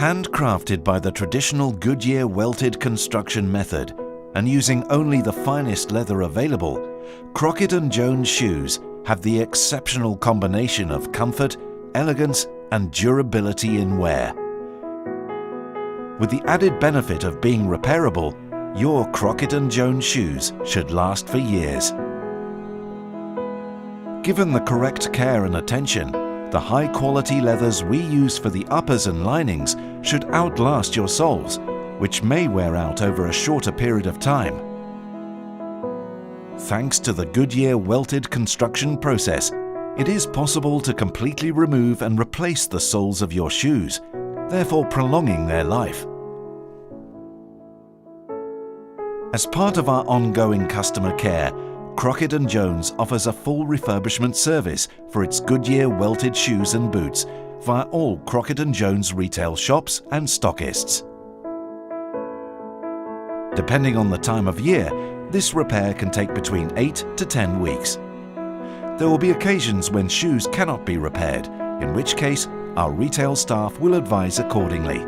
Handcrafted by the traditional Goodyear welted construction method and using only the finest leather available, Crockett Jones shoes have the exceptional combination of comfort, elegance and durability in wear. With the added benefit of being repairable, your Crockett Jones shoes should last for years. Given the correct care and attention, the high-quality leathers we use for the uppers and linings should outlast your soles, which may wear out over a shorter period of time. Thanks to the Goodyear welted construction process, it is possible to completely remove and replace the soles of your shoes, therefore prolonging their life. As part of our ongoing customer care, Crockett Jones offers a full refurbishment service for its Goodyear welted shoes and boots via all Crockett Jones retail shops and stockists. Depending on the time of year, this repair can take between 8 to 10 weeks. There will be occasions when shoes cannot be repaired, in which case our retail staff will advise accordingly.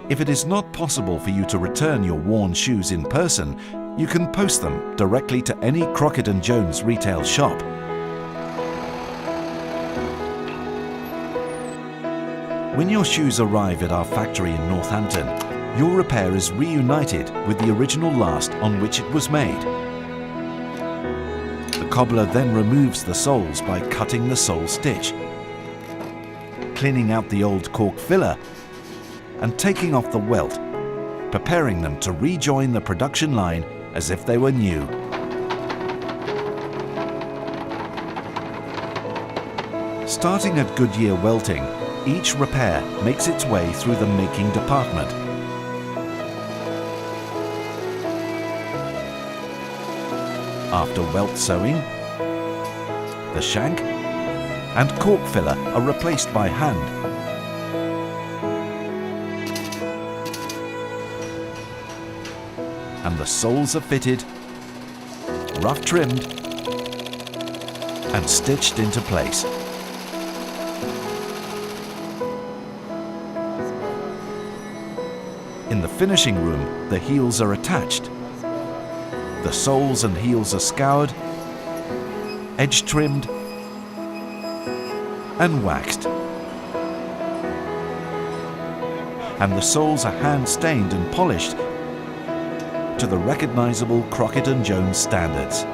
If it is not possible for you to return your worn shoes in person, you can post them directly to any Crockett Jones retail shop. When your shoes arrive at our factory in Northampton, your repair is reunited with the original last on which it was made. The cobbler then removes the soles by cutting the sole stitch, cleaning out the old cork filler and taking off the welt, preparing them to rejoin the production line as if they were new. Starting at Goodyear welting, each repair makes its way through the making department. After welt sewing, the shank and cork filler are replaced by hand. And the soles are fitted, rough trimmed and stitched into place. In the finishing room, the heels are attached. The soles and heels are scoured, edge trimmed and waxed. And the soles are hand stained and polished to the recognizable Crockett Jones standards.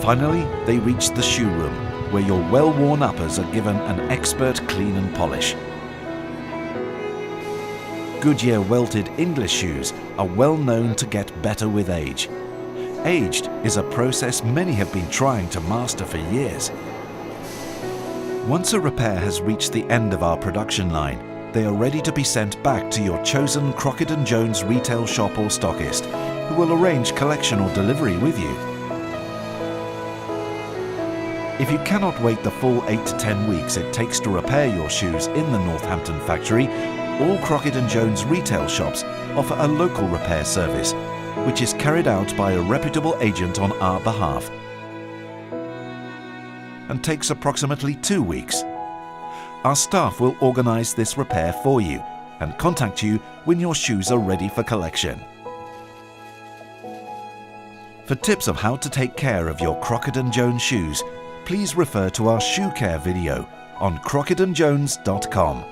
Finally, they reach the shoe room, where your well-worn uppers are given an expert clean and polish. Goodyear welted English shoes are well known to get better with age. Aged is a process many have been trying to master for years. Once a repair has reached the end of our production line, they are ready to be sent back to your chosen Crockett Jones retail shop or stockist, who will arrange collection or delivery with you. If you cannot wait the full 8 to 10 weeks it takes to repair your shoes in the Northampton factory, all Crockett Jones retail shops offer a local repair service, which is carried out by a reputable agent on our behalf and takes approximately 2 weeks. Our staff will organise this repair for you and contact you when your shoes are ready for collection. For tips of how to take care of your Crockett Jones shoes, please refer to our shoe care video on crockettandjones.com.